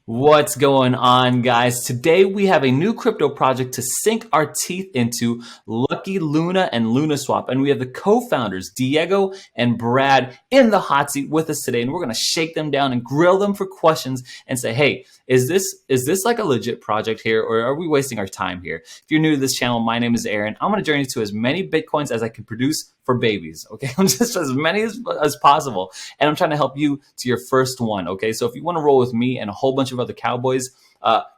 What's going on, guys? Today we have a new crypto project to sink our teeth into, Lucky Luna and LunaSwap. And we have the co-founders, Diego and Brad, in the hot seat with us today. And we're going to shake them down and grill them for questions and say, hey, is this like a legit project here, or are we wasting our time here? If you're new to this channel, my name is Aaron. I'm going to journey to as many Bitcoins as I can produce for babies. Okay, I'm just as many as possible, and I'm trying to help you to your first one. Okay, so if you want to roll with me and a whole bunch of other cowboys,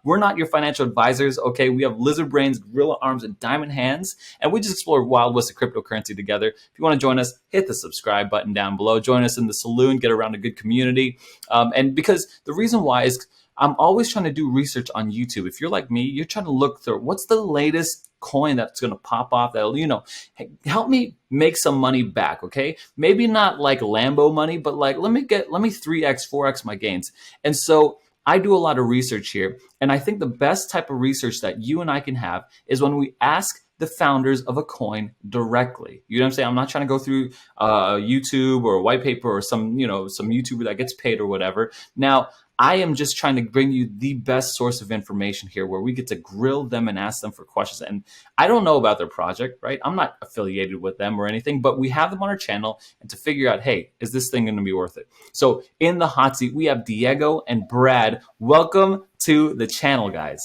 we're not your financial advisors. Okay, we have lizard brains, gorilla arms, and diamond hands, and we just explore wild west of cryptocurrency together. If you want to join us, hit the subscribe button down below. Join us in the saloon, get around a good community, and because the reason why is I'm always trying to do research on YouTube. If you're like me, you're trying to look through what's the latest coin that's going to pop off that'll, help me make some money back. Okay. Maybe not like Lambo money, but like, let me 3x, 4x my gains. And so I do a lot of research here. And I think the best type of research that you and I can have is when we ask the founders of a coin directly. You know what I'm saying? I'm not trying to go through YouTube or a white paper or some YouTuber that gets paid or whatever. Now, I am just trying to bring you the best source of information here where we get to grill them and ask them for questions. And I don't know about their project, right? I'm not affiliated with them or anything, but we have them on our channel and to figure out, hey, is this thing going to be worth it? So in the hot seat, we have Diego and Brad. Welcome to the channel, guys.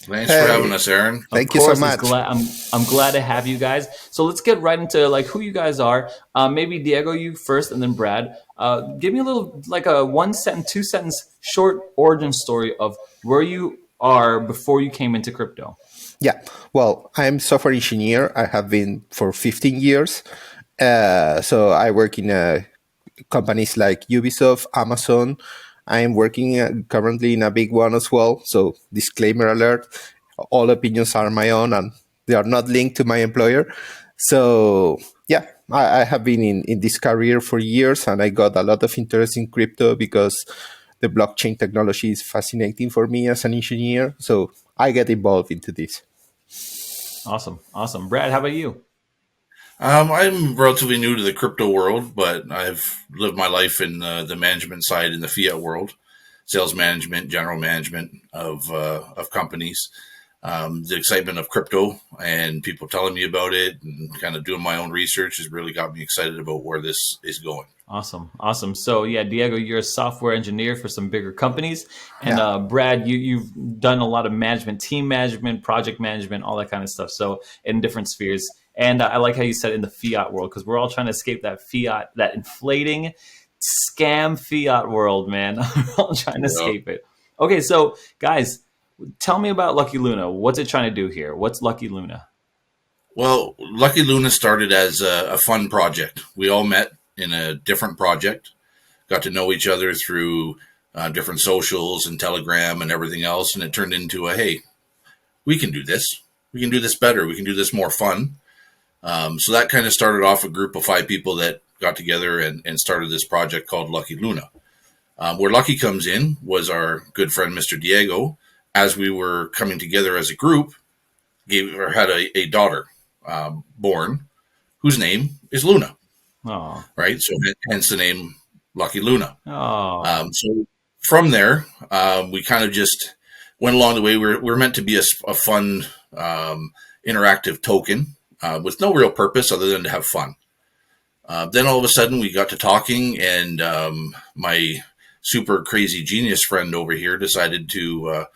Thanks for having us, Aaron. Thank you so much. I'm glad to have you guys. So let's get right into like who you guys are. Maybe Diego, you first, and then Brad. Give me a little like a 1 sentence, 2 sentence short origin story of where you are before you came into crypto. Yeah, well, I'm software engineer. I have been for 15 years. So I work in companies like Ubisoft, Amazon. I'm working currently in a big one as well. So disclaimer alert, all opinions are my own and they are not linked to my employer. So yeah, I have been in this career for years and I got a lot of interest in crypto because the blockchain technology is fascinating for me as an engineer. So I get involved into this. Awesome. Brad, how about you? I'm relatively new to the crypto world, but I've lived my life in the management side in the fiat world, sales management, general management of companies. The excitement of crypto and people telling me about it and kind of doing my own research has really got me excited about where this is going. Awesome. So yeah, Diego, you're a software engineer for some bigger companies, and Brad, you've done a lot of management, team management, project management, all that kind of stuff. So in different spheres. And I like how you said in the fiat world, because we're all trying to escape that fiat, that inflating scam fiat world, man. We're all trying to escape it. Okay, so guys, tell me about Lucky Luna. What's it trying to do here? What's Lucky Luna? Well, Lucky Luna started as a fun project. We all met in a different project, got to know each other through different socials and Telegram and everything else, and it turned into hey, we can do this. We can do this better. We can do this more fun. So that kind of started off a group of 5 people that got together and started this project called Lucky Luna. Where Lucky comes in was our good friend, Mr. Diego. As we were coming together as a group, had a daughter born whose name is Luna. Oh. Right? So hence the name Lucky Luna. Oh. So from there, we kind of just went along the way. We're meant to be a fun, interactive token. With no real purpose other than to have fun. Then all of a sudden we got to talking and my super crazy genius friend over here decided to,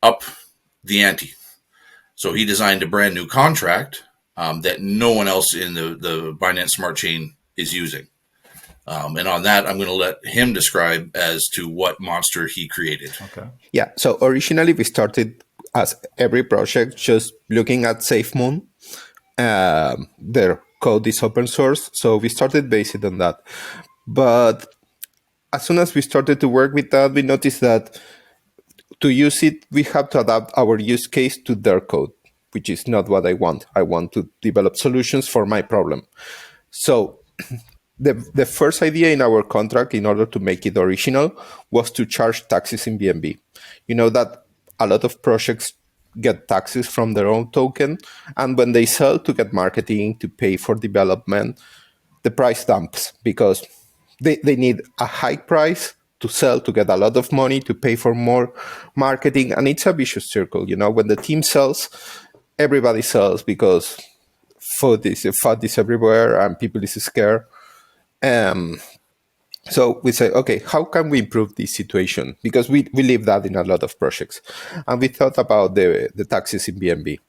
up the ante. So he designed a brand new contract that no one else in the Binance Smart Chain is using. And on that, I'm going to let him describe as to what monster he created. Okay. Yeah, so originally we started as every project just looking at SafeMoon. Their code is open source, so we started based on that. But as soon as we started to work with that, we noticed that to use it, we have to adapt our use case to their code, which is not what I want. I want to develop solutions for my problem. So the first idea in our contract, in order to make it original, was to charge taxes in BNB. You know that a lot of projects get taxes from their own token, and when they sell to get marketing, to pay for development, the price dumps because they need a high price to sell, to get a lot of money, to pay for more marketing. And it's a vicious circle. When the team sells, everybody sells because FUD is everywhere and people is scared. So we say, okay, how can we improve this situation? Because we live that in a lot of projects. And we thought about the taxes in BNB.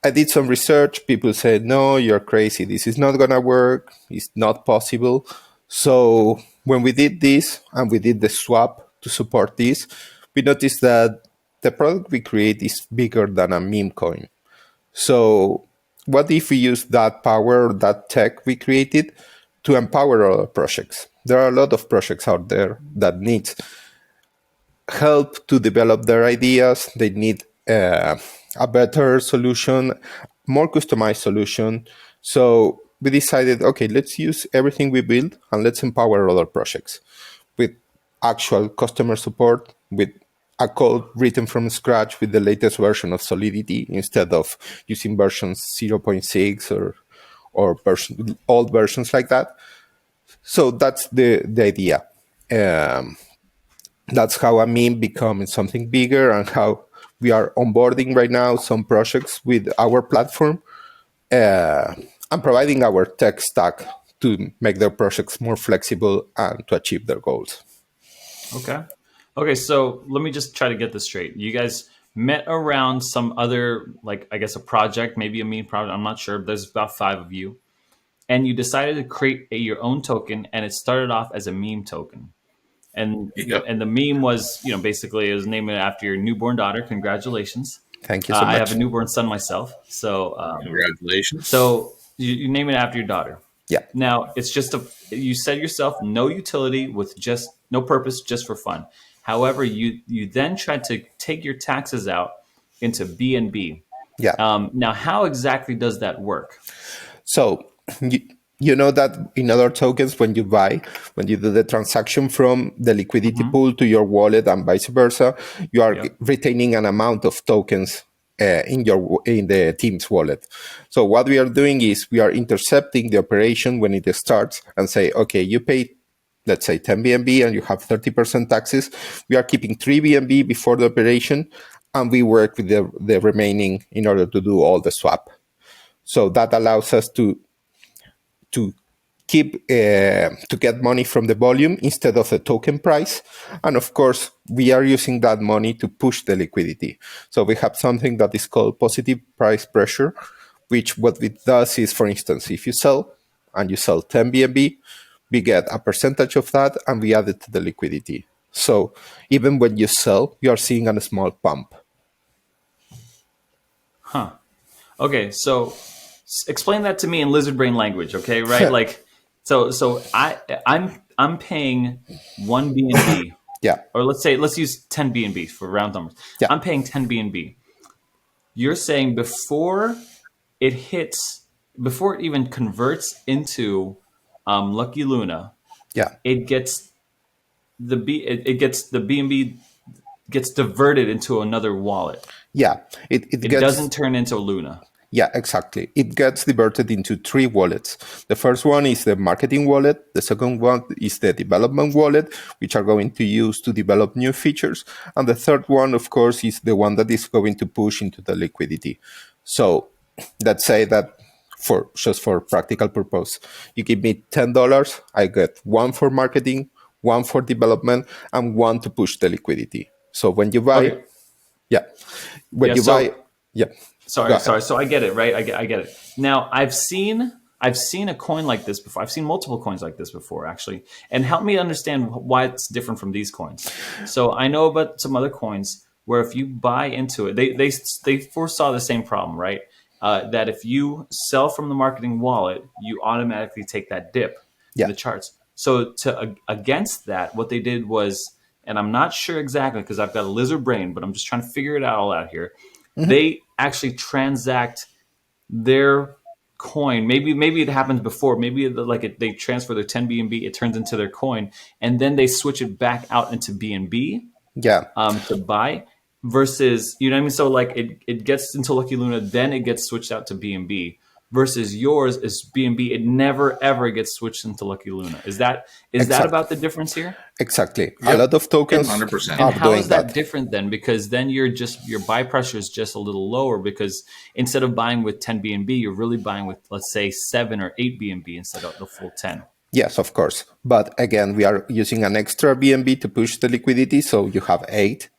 I did some research. People said, no, you're crazy. This is not going to work. It's not possible. So when we did this and we did the swap to support this, we noticed that the product we create is bigger than a meme coin. So what if we use that power, that tech we created to empower other projects? There are a lot of projects out there that need help to develop their ideas. They need a better solution, more customized solution. So we decided, okay, let's use everything we build and let's empower other projects with actual customer support, with a code written from scratch with the latest version of Solidity instead of using versions 0.6 or old versions like that. So that's the idea. That's how a meme becomes something bigger, and how we are onboarding right now some projects with our platform and providing our tech stack to make their projects more flexible and to achieve their goals. Okay, so let me just try to get this straight. You guys met around some other, like, I guess a project, maybe a meme project, I'm not sure. There's about 5 of you. And you decided to create your own token, and it started off as a meme token. And Yep. and the meme was, basically it was named after your newborn daughter. Congratulations. Thank you so I have much. a newborn son myself. Congratulations. So you name it after your daughter. Yeah. Now it's just you said yourself, no utility, with just no purpose, just for fun. However, you then tried to take your taxes out into BNB. Yeah. Now, how exactly does that work? So you know that in other tokens, when you do the transaction from the liquidity pool to your wallet and vice versa, you are retaining an amount of tokens in the team's wallet. So what we are doing is we are intercepting the operation when it starts and say, okay, you pay, let's say 10 BNB and you have 30% taxes. We are keeping 3 BNB before the operation, and we work with the remaining in order to do all the swap. So that allows us to keep to get money from the volume instead of the token price. And of course, we are using that money to push the liquidity. So we have something that is called positive price pressure, which what it does is, for instance, if you sell and you sell 10 BNB, we get a percentage of that and we add it to the liquidity. So even when you sell, you are seeing a small pump. Huh. Okay, so explain that to me in lizard brain language, okay? Right? Like, so I'm paying 1 BNB. Yeah. Or let's use 10 BNB for round numbers. Yeah. I'm paying 10 BNB. You're saying before it even converts into Lucky Luna, Yeah. it gets the BNB gets diverted into another wallet. Yeah. It doesn't turn into Luna. Yeah, exactly. It gets diverted into 3 wallets. The first one is the marketing wallet. The second one is the development wallet, which are going to use to develop new features. And the third one, of course, is the one that is going to push into the liquidity. So let's say that just for practical purpose, you give me $10, I get 1 for marketing, 1 for development, and 1 to push the liquidity. So when you buy, Okay. yeah. Sorry. So I get it, right? I get it. Now I've seen a coin like this before. I've seen multiple coins like this before, actually. And help me understand why it's different from these coins. So I know about some other coins where if you buy into it, they foresaw the same problem, right? That if you sell from the marketing wallet, you automatically take that dip in the charts. So against that, what they did was, and I'm not sure exactly because I've got a lizard brain, but I'm just trying to figure it all out here. Mm-hmm. They actually transact their coin. Maybe it happens before. Maybe they transfer their 10 BNB, it turns into their coin, and then they switch it back out into BNB. To buy. Versus, you know what I mean? So like it gets into Lucky Luna, then it gets switched out to BNB. versus yours is BNB. It never ever gets switched into Lucky Luna. Is that about the difference here? Exactly. A Yep, lot of tokens 100%. And are how doing is that that. different then? Because then your buy pressure is just a little lower because instead of buying with 10 BNB, you're really buying with, let's say, 7 or 8 BNB instead of the full 10. Yes, of course. But again, we are using an extra BNB to push the liquidity, so you have 8.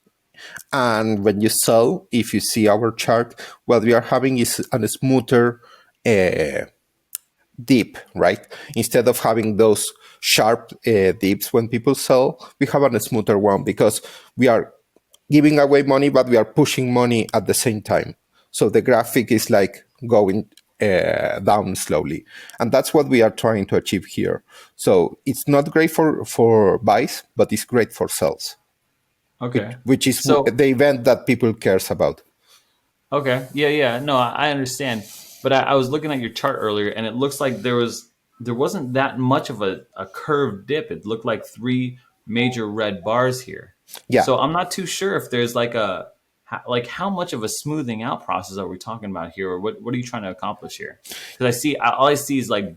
And when you sell, if you see our chart, what we are having is a smoother dip, right? Instead of having those sharp dips when people sell, we have a smoother one because we are giving away money, but we are pushing money at the same time. So the graphic is like going down slowly. And that's what we are trying to achieve here. So it's not great for buys, but it's great for sells, Okay. which is So, the event that people cares about. okay. Yeah, yeah. No, I understand. But I was looking at your chart earlier and it looks like there wasn't that much of a curved dip. It looked like three major red bars here. Yeah. So I'm not too sure if there's like how much of a smoothing out process are we talking about here, or what are you trying to accomplish here? Because all I see is like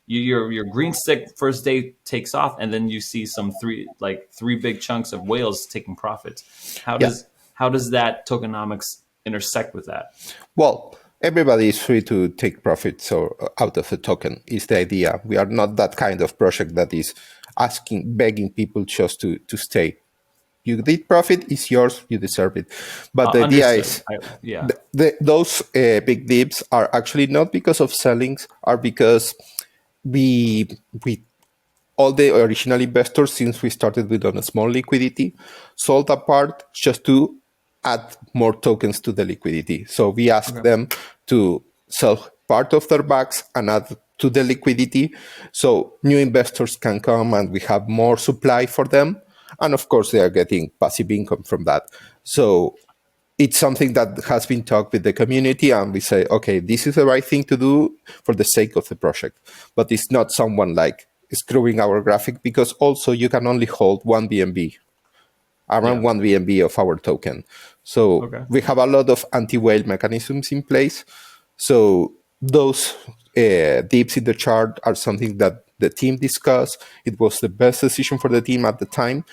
your green stick first day takes off, and then you see three big chunks of whales taking profits. How Yeah. does that tokenomics intersect with that? Well, everybody is free to take profits or out of a token is the idea. We are not that kind of project that is begging people just to stay. You did profit, it's yours, you deserve it. But the idea Understood. is Yeah. those big dips are actually not because of sellings, are because we all the original investors, since we started with on a small liquidity, sold a part just to add more tokens to the liquidity. So we asked Okay. them to sell part of their bags and add to the liquidity so new investors can come and we have more supply for them. And of course, they are getting passive income from that. So it's something that has been talked with the community, and we say, okay, this is the right thing to do for the sake of the project. But it's not someone like screwing our graphic, because also you can only hold one BNB, around Yeah. one BNB of our token. So Okay. we have a lot of anti-whale mechanisms in place. So those dips in the chart are something that the team discussed. It was the best decision for the team at the time.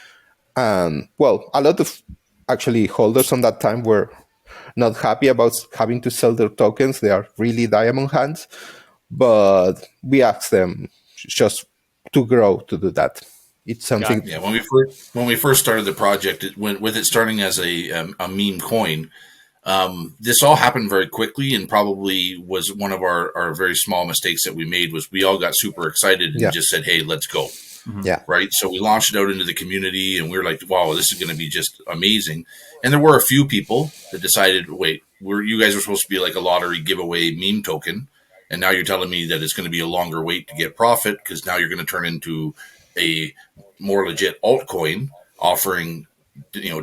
And well, a lot of actually holders on that time were not happy about having to sell their tokens. They are really diamond hands, but we asked them just to grow to do that. It's something. Gotcha. Yeah, when we first started the project, with it starting as a meme coin, this all happened very quickly, and probably was one of our very small mistakes that we made. Was we all got super excited and Yeah. just said, "Hey, let's go." Mhm. Yeah. Right. So we launched it out into the community, and we were like, wow, this is going to be just amazing. And there were a few people that decided, wait, you guys were supposed to be like a lottery giveaway meme token. And now you're telling me that it's going to be a longer wait to get profit, because now you're going to turn into a more legit altcoin offering,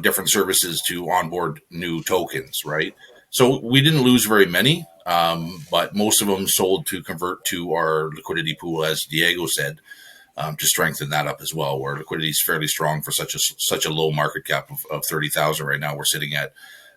different services to onboard new tokens. Right. So we didn't lose very many, but most of them sold to convert to our liquidity pool, as Diego said, to strengthen that up as well, where liquidity is fairly strong for such a low market cap of 30,000 right now. We're sitting at,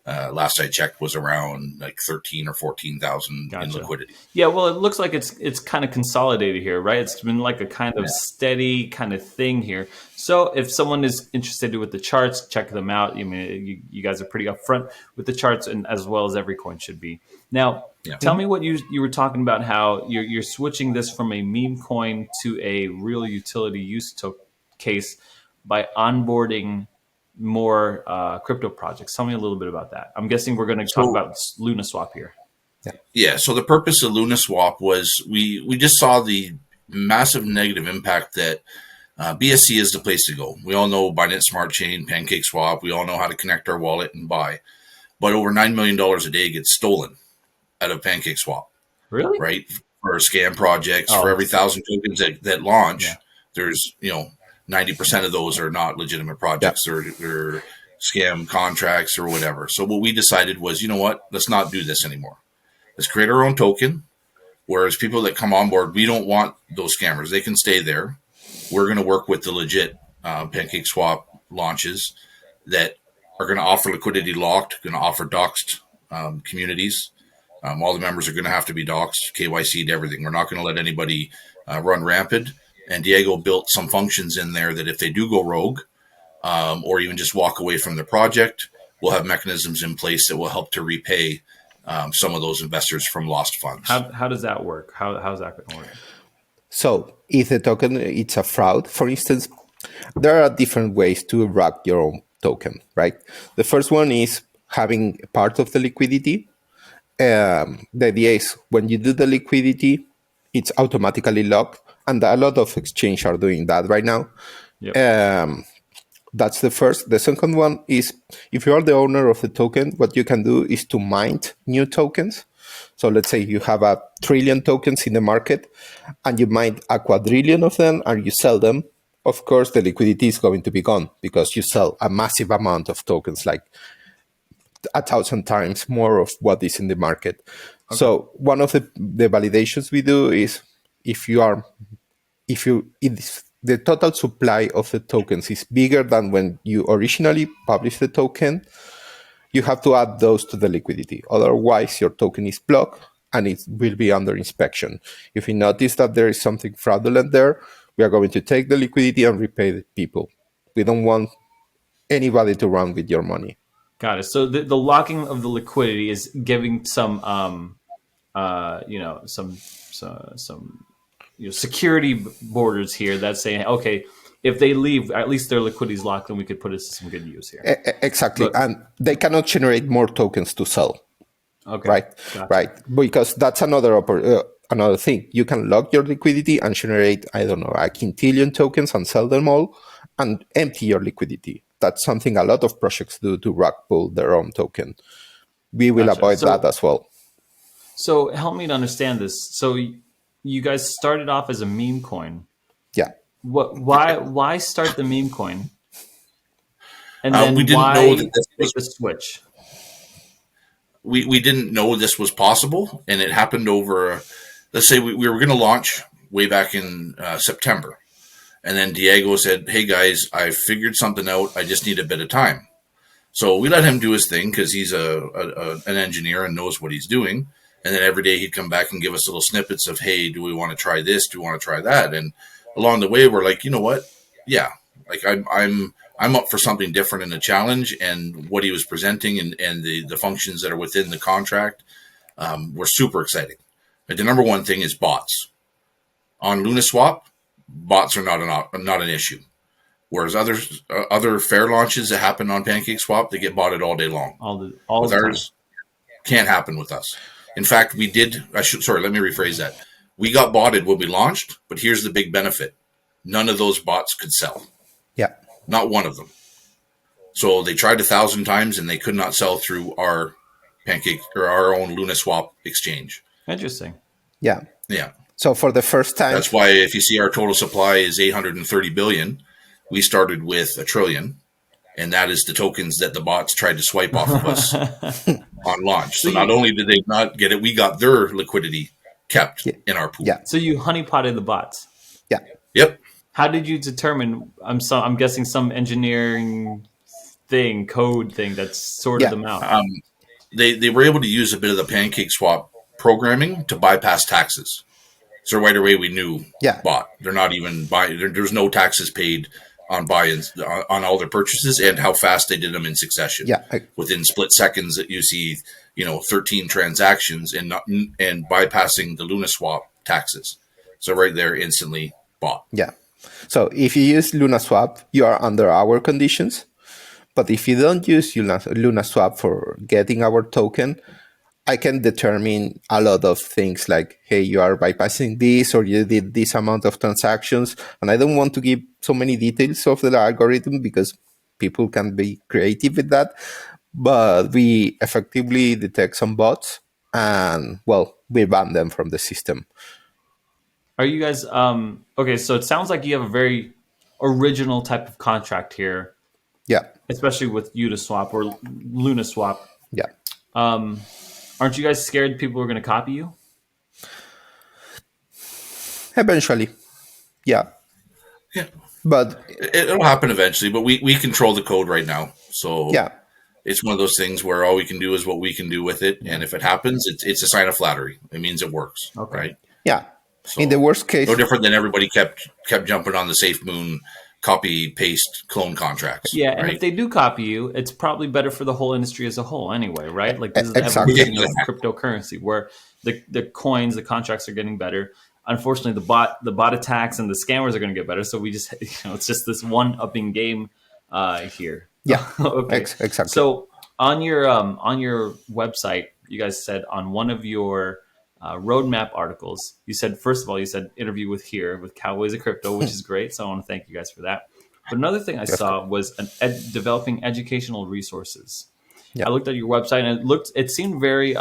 last I checked, was around like 13 or 14,000 in Gotcha. liquidity. Yeah, well, it looks like it's kind of consolidated here, right? It's been like a kind of Yeah. steady kind of thing here. So if someone is interested with the charts, check them out. I mean, you guys are pretty upfront with the charts, and as well as every coin should be. Now, Yeah. tell me what you were talking about, how you're switching this from a meme coin to a real utility use case by onboarding more crypto projects. Tell me a little bit about that. I'm guessing we're going to talk So about LunaSwap here. yeah, so the purpose of LunaSwap was we just saw the massive negative impact that BSC is the place to go. We all know Binance Smart Chain, PancakeSwap. We all know how to connect our wallet and buy. But over $9 million a day gets stolen out of PancakeSwap, Really? right? For scam projects, for Oh, every 1,000 tokens that launch, yeah. there's 90% of those are not legitimate Yeah. projects. They're scam contracts or whatever. So what we decided was, you know what? Let's not do this anymore. Let's create our own token. Whereas people that come on board, we don't want those scammers. They can stay there. We're going to work with the legit PancakeSwap launches that are going to offer liquidity locked, going to offer doxed communities, All the members are going to have to be doxxed, KYC'd, everything. We're not going to let anybody run rampant. And Diego built some functions in there that if they do go rogue, or even just walk away from the project, we'll have mechanisms in place that will help to repay some of those investors from lost funds. How does that work? How's that going to work? So if the token it's a fraud, for instance, there are different ways to rack your own token, right? The first one is having part of the liquidity. The idea is when you do the liquidity, it's automatically locked, and a lot of exchange are doing that right now. Yep. That's the first. The second one is if you are the owner of the token, what you can do is to mint new tokens. So let's say you have 1 trillion tokens in the market and you mine 1 quadrillion of them and you sell them. Of course, the liquidity is going to be gone because you sell a massive amount of tokens, like 1,000 times more of what is in the market. Okay. So one of the validations we do is if the total supply of the tokens is bigger than when you originally published the token, you have to add those to the liquidity. Otherwise, your token is blocked and it will be under inspection. If we notice that there is something fraudulent there, we are going to take the liquidity and repay the people. We don't want anybody to run with your money. Got it. So the locking of the liquidity is giving some, security borders here that say, okay, if they leave, at least their liquidity is locked, and we could put it to some good use here. Exactly, and they cannot generate more tokens to sell. Okay, right, gotcha. Right, because that's another thing. You can lock your liquidity and generate, I don't know, 1 quintillion tokens and sell them all, and empty your liquidity. That's something a lot of projects do to rug pull their own token. We will avoid that as well. So help me to understand this. So you guys started off as a meme coin. Yeah. Why start the meme coin? And then we didn't know that this was the switch. We didn't know this was possible, and it happened over. Let's say we were going to launch way back in September, and then Diego said, "Hey guys, I figured something out. I just need a bit of time." So we let him do his thing because he's an engineer and knows what he's doing. And then every day he'd come back and give us little snippets of, hey, do we want to try this? Do we want to try that? And along the way, we're like, you know what? Yeah, like I'm up for something different in a challenge. And what he was presenting and the functions that are within the contract were super exciting. Like the number one thing is bots. On LunaSwap, bots are not an issue. Whereas other fair launches that happen on PancakeSwap, they get botted all day long. All with the ours, can't happen with us. In fact, we did. Let me rephrase that. We got botted when we launched, but here's the big benefit: none of those bots could sell. Yeah, not one of them. So they tried 1,000 times and they could not sell through our Pancake or our own LunaSwap exchange. Interesting. Yeah. Yeah. So for the first time, that's why if you see our total supply is 830 billion, we started with 1 trillion. And that is the tokens that the bots tried to swipe off of us on launch. So not only did they not get it, we got their liquidity kept in our pool. Yeah. So you honeypotted the bots. Yeah. Yep. How did you determine? I'm guessing some engineering code thing that's sorted them out. They were able to use a bit of the PancakeSwap programming to bypass taxes. So right away we knew bot. They're not even buying. There's no taxes paid on buy-ins on all their purchases and how fast they did them in succession. Yeah, within split seconds that you see, 13 transactions and bypassing the LunaSwap taxes. So right there, instantly bought. Yeah. So if you use LunaSwap, you are under our conditions. But if you don't use LunaSwap for getting our token, I can determine a lot of things like, hey, you are bypassing this or you did this amount of transactions. And I don't want to give so many details of the algorithm because people can be creative with that. But we effectively detect some bots and, we ban them from the system. Are you guys, okay, so it sounds like you have a very original type of contract here. Yeah. Especially with Uniswap or LunaSwap. Yeah. Aren't you guys scared people are going to copy you? Eventually. Yeah. Yeah. But it'll happen eventually, but we control the code right now. So yeah. it's one of those things where all we can do is what we can do with it. And if it happens, it's a sign of flattery. It means it works. Okay. Right. Yeah. So In the worst case, no different than everybody kept jumping on the Safe Moon copy paste clone contracts. Yeah, and Right. if they do copy you, it's probably better for the whole industry as a whole anyway, right? Like this is the exactly. evolution of cryptocurrency where the coins, the contracts are getting better. Unfortunately, the bot attacks and the scammers are going to get better. So we just it's just this one upping game here. Yeah. Okay. Exactly. So on your website, you guys said on one of your roadmap articles, you said first of all you said interview with Cowboys of Crypto, which is great. So I want to thank you guys for that. But another thing I saw was developing educational resources. Yeah. I looked at your website and it seemed very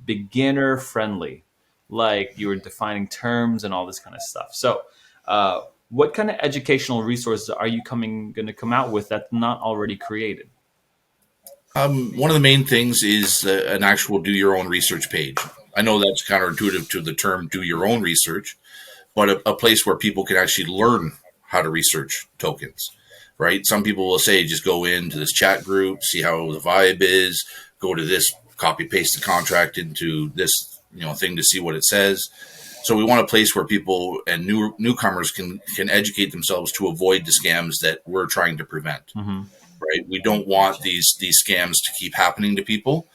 beginner friendly, like you were defining terms and all this kind of stuff. So, what kind of educational resources are you going to come out with that's not already created? One of the main things is an actual do your own research page. I know that's counterintuitive to the term do your own research, but a place where people can actually learn how to research tokens, right? Some people will say, just go into this chat group, see how the vibe is, go to this, copy paste the contract into this, thing to see what it says. So we want a place where people and newcomers can educate themselves to avoid the scams that we're trying to prevent. Mm-hmm. Right? We don't want these scams to keep happening to people,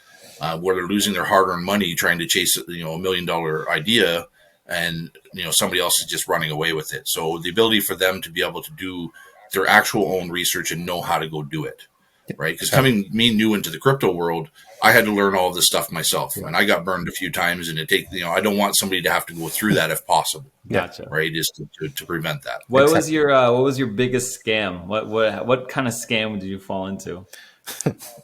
where they're losing their hard-earned money trying to chase a $1 million idea, and somebody else is just running away with it. So the ability for them to be able to do their actual own research and know how to go do it, right? Because coming me new into the crypto world, I had to learn all of this stuff myself, and I got burned a few times. And I don't want somebody to have to go through that if possible. Gotcha. Right? Is to prevent that. What was your biggest scam? What kind of scam did you fall into?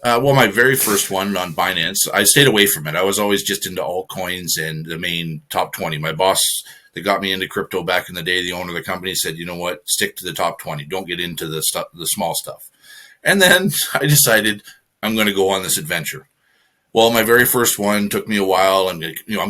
Well, my very first one on Binance, I stayed away from it. I was always just into altcoins and the main top 20. My boss that got me into crypto back in the day, the owner of the company, said, you know what, stick to the top 20. Don't get into the small stuff. And then I decided I'm going to go on this adventure. Well, my very first one took me a while. I'm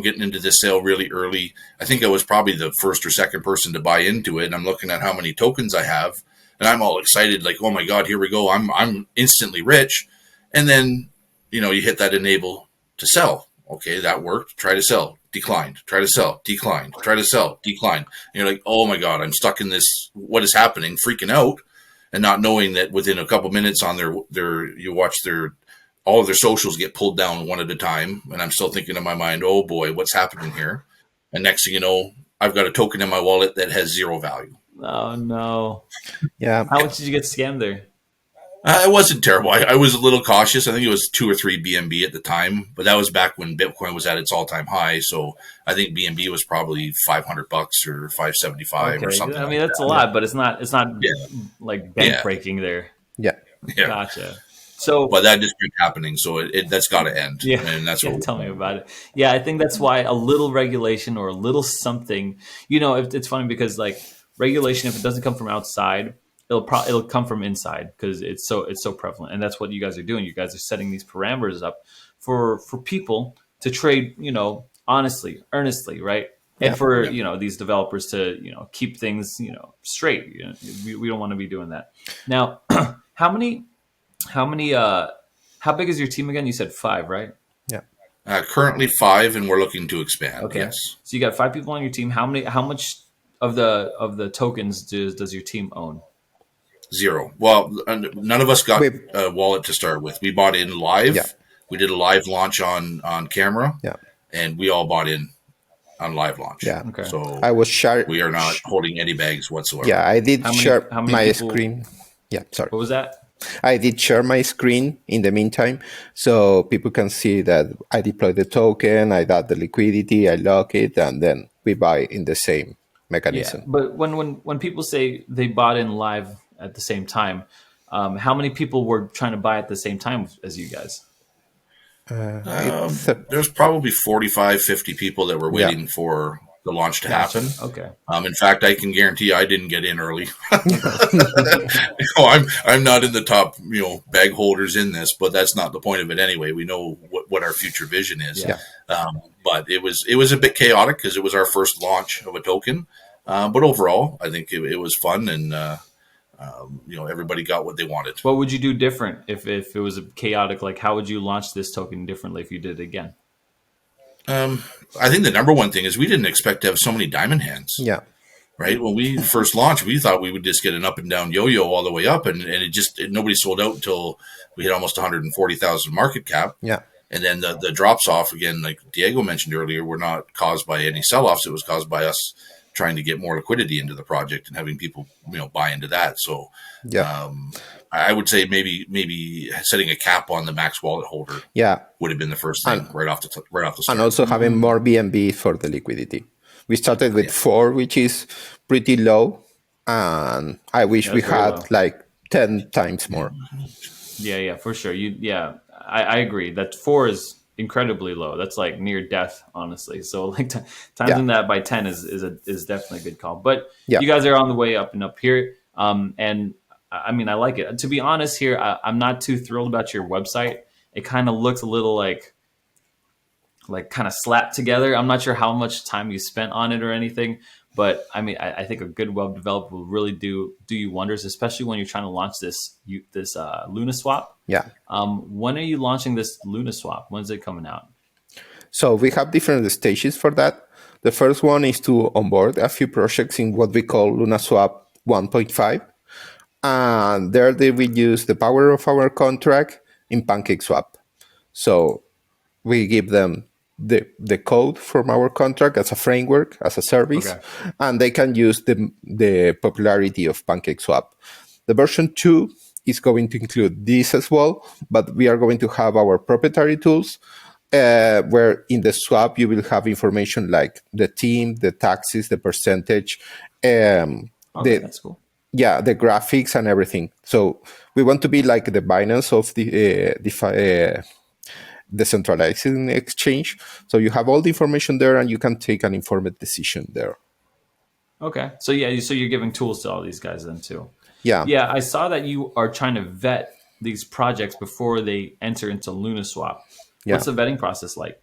getting into this sale really early. I think I was probably the first or second person to buy into it. And I'm looking at how many tokens I have, and I'm all excited, like, oh my God, here we go. I'm instantly rich. And then, you hit that enable to sell. Okay, that worked. Try to sell, declined. Try to sell, declined. Try to sell, declined. And you're like, oh my God, I'm stuck in this. What is happening? Freaking out, and not knowing that within a couple minutes on you watch all of their socials get pulled down one at a time. And I'm still thinking in my mind, oh boy, what's happening here? And next thing you know, I've got a token in my wallet that has zero value. Oh no. Yeah. How much did you get scammed there? It wasn't terrible. I was a little cautious. I think it was 2 or 3 BNB at the time, but that was back when Bitcoin was at its all-time high. So I think BNB was probably $500 or $575 or something. I mean, that's a lot, but it's not like bank breaking there. Yeah. Gotcha. So, but that just kept happening. So that's got to end. Yeah, and that's what. Tell me about it. Yeah, I think that's why a little regulation or a little something. It's funny because like regulation, if it doesn't come from outside, it'll come from inside because it's so prevalent, and that's what you guys are doing. You guys are setting these parameters up for people to trade, honestly, earnestly, right? And for these developers to keep things straight. We don't want to be doing that. Now, how big is your team again? You said 5, right? Yeah. Currently 5, and we're looking to expand. Okay. Yes. So you got 5 people on your team. How much of the tokens does your team own? 0. Well, none of us got a wallet to start with. We bought in live. Yeah. We did a live launch on camera. Yeah. And we all bought in on live launch. Yeah. Okay. So I was sharing. We are not holding any bags whatsoever. Yeah, I did share my people... screen. Yeah, sorry. What was that? I did share my screen in the meantime, so people can see that I deploy the token, I got the liquidity, I lock it, and then we buy in the same mechanism. Yeah, but when people say they bought in live at the same time, how many people were trying to buy at the same time as you guys? There's probably 45, 50 people that were waiting for the launch to happen. Okay. In fact, I can guarantee I didn't get in early. I'm not in the top, bag holders in this, but that's not the point of it anyway. We know what our future vision is. Yeah. But it was a bit chaotic because it was our first launch of a token. But overall, I think it was fun, and everybody got what they wanted. What would you do different if it was chaotic? Like, how would you launch this token differently if you did it again? I think the number one thing is we didn't expect to have so many diamond hands. Yeah. Right. When we first launched, we thought we would just get an up and down yo-yo all the way up, and nobody sold out until we hit almost 140,000 market cap. Yeah. And then the drops off again, like Diego mentioned earlier, were not caused by any sell-offs. It was caused by us trying to get more liquidity into the project and having people, buy into that. So, I would say maybe setting a cap on the max wallet holder, would have been the first thing right off the start. And also having more BNB for the liquidity. We started with 4, which is pretty low, and I wish we had like 10 times more. Yeah, for sure. I agree that 4 is incredibly low. That's like near death, honestly. So like timing that by 10 is definitely a good call. But you guys are on the way up and up here. And I mean, I like it. To be honest here, I'm not too thrilled about your website. It kind of looks a little like kind of slapped together. I'm not sure how much time you spent on it or anything, but I mean, I think a good web developer will really do you wonders, especially when you're trying to launch this LunaSwap. Yeah. When are you launching this LunaSwap? When's it coming out? So we have different stages for that. The first one is to onboard a few projects in what we call LunaSwap 1.5. And there they will use the power of our contract in PancakeSwap. So we give them the code from our contract as a framework, as a service, and they can use the popularity of PancakeSwap. The version 2 is going to include this as well, but we are going to have our proprietary tools where in the swap you will have information like the team, the taxes, the percentage, that's cool. Yeah, the graphics and everything. So we want to be like the Binance of the decentralizing exchange. So you have all the information there and you can take an informed decision there. Okay. So you're giving tools to all these guys then too. Yeah. Yeah, I saw that you are trying to vet these projects before they enter into LunaSwap. What's the vetting process like?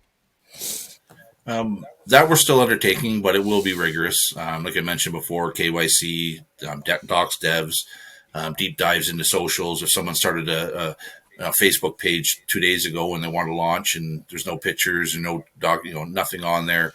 That we're still undertaking, but it will be rigorous. Like I mentioned before, KYC, docs, devs, deep dives into socials. If someone started a Facebook page 2 days ago when they want to launch and there's no pictures and no nothing on there,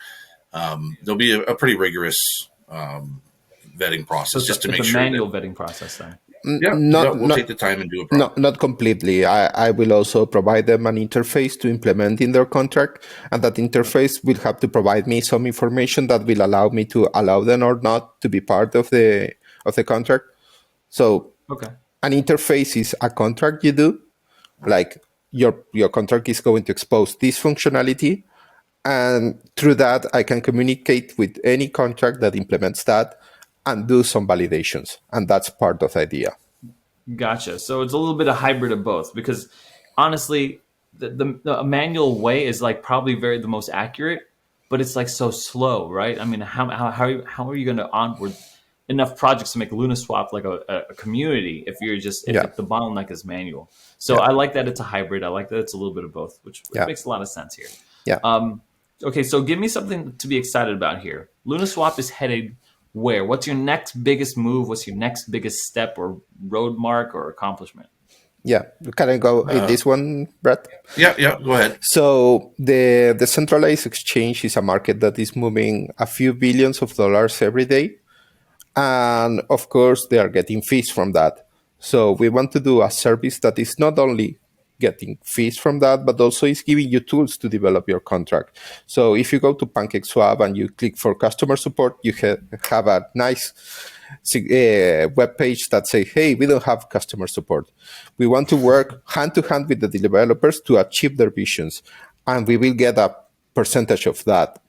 there'll be a pretty rigorous vetting process just to make sure. Manual vetting process then. We'll take the time and do it. Not completely. I will also provide them an interface to implement in their contract, and that interface will have to provide me some information that will allow me to allow them or not to be part of the contract. So an interface is a contract you do, like your contract is going to expose this functionality, and through that I can communicate with any contract that implements that and do some validations. And that's part of the idea. Gotcha. So it's a little bit of hybrid of both, because honestly, the manual way is like probably the most accurate, but it's like so slow, right? I mean, how are you going to onboard enough projects to make LunaSwap like a community if the bottleneck is manual? So I like that it's a hybrid. I like that it's a little bit of both, which makes a lot of sense here. Yeah. Okay, so give me something to be excited about here. LunaSwap is headed where? What's your next biggest move? What's your next biggest step or road mark or accomplishment? Yeah. Can I go in this one, Brett? Yeah, go ahead. So the decentralized exchange is a market that is moving a few billions of dollars every day. And of course, they are getting fees from that. So we want to do a service that is not only getting fees from that, but also is giving you tools to develop your contract. So if you go to PancakeSwap and you click for customer support, you have a nice web page that say, hey, we don't have customer support. We want to work hand to hand with the developers to achieve their visions. And we will get a percentage of that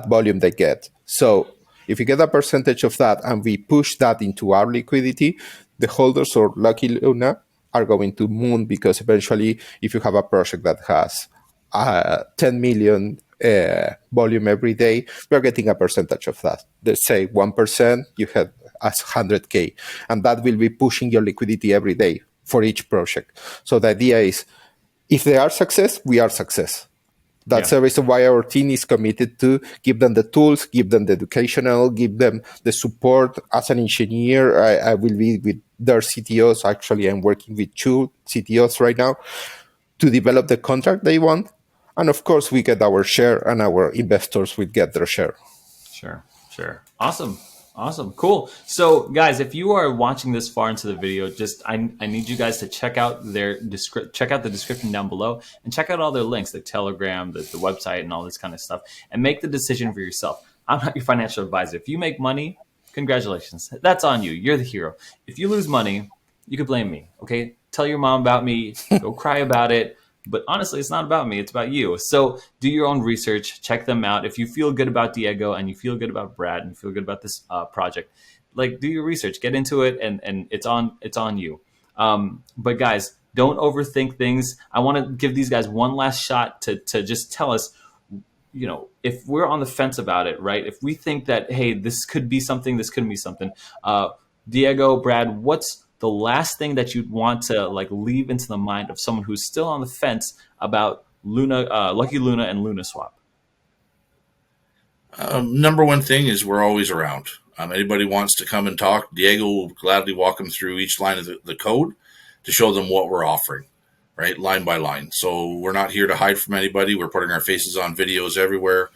volume they get. So if you get a percentage of that and we push that into our liquidity, the holders or Lucky Luna are going to moon, because eventually if you have a project that has 10 million volume every day, we're getting a percentage of that. Let's say 1%, you have as 100K, and that will be pushing your liquidity every day for each project. So the idea is, if they are success, we are success. That's the reason why our team is committed to give them the tools, give them the educational, give them the support. As an engineer, I will be with their CTOs. Actually, I'm working with 2 CTOs right now to develop the contract they want. And of course, we get our share and our investors will get their share. Sure. Awesome. Cool. So guys, if you are watching this far into the video, I need you guys to check out check out the description down below and check out all their links, the Telegram, the website, and all this kind of stuff, and make the decision for yourself. I'm not your financial advisor. If you make money, congratulations. That's on you. You're the hero. If you lose money, you could blame me. Okay? Tell your mom about me. Go cry about it. But honestly, it's not about me. It's about you. So do your own research. Check them out. If you feel good about Diego and you feel good about Brad and you feel good about this project, like, do your research, get into it, and it's on you. But guys, don't overthink things. I want to give these guys one last shot to just tell us, if we're on the fence about it, right? If we think that, hey, this could be something, Diego, Brad, what's the last thing that you'd want to leave into the mind of someone who's still on the fence about Lucky Luna and LunaSwap? Number one thing is we're always around. Anybody wants to come and talk, Diego will gladly walk them through each line of the code to show them what we're offering, right? Line by line. So we're not here to hide from anybody. We're putting our faces on videos everywhere.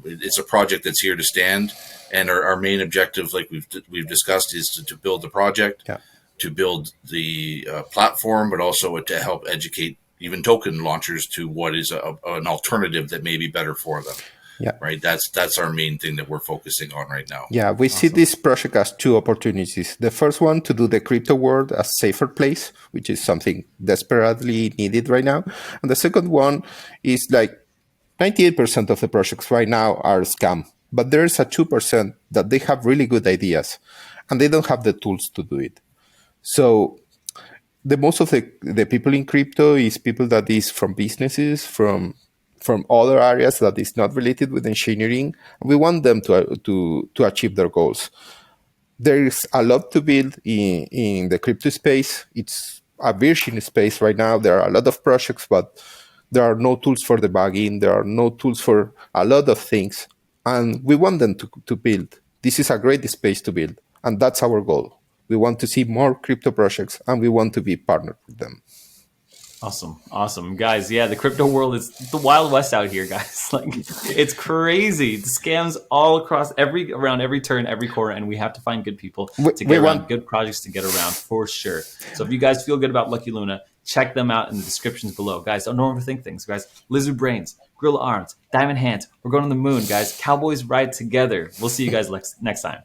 It's a project that's here to stand. And our main objective, like we've discussed, is to build the project, to build the platform, but also to help educate even token launchers to what is an alternative that may be better for them. Yeah. Right. That's our main thing that we're focusing on right now. Yeah, we see this project as 2 opportunities. The first one, to do the crypto world a safer place, which is something desperately needed right now. And the second one is 98% of the projects right now are scam. But there is a 2% that they have really good ideas and they don't have the tools to do it. So the most of the people in crypto is people that is from businesses, from other areas that is not related with engineering. We want them to achieve their goals. There is a lot to build in the crypto space. It's a virgin space right now. There are a lot of projects, but there are no tools for debugging. There are no tools for a lot of things. And we want them to build. This is a great space to build. And that's our goal. We want to see more crypto projects and we want to be partnered with them. Awesome. Guys, yeah, the crypto world is the Wild West out here, guys. It's crazy. The scams all across around every turn, every corner, and we have to find good people to get around, good projects to get around for sure. So if you guys feel good about Lucky Luna, check them out in the descriptions below. Guys, don't overthink things, guys. Lizard brains, gorilla arms, diamond hands. We're going to the moon, guys. Cowboys ride together. We'll see you guys next time.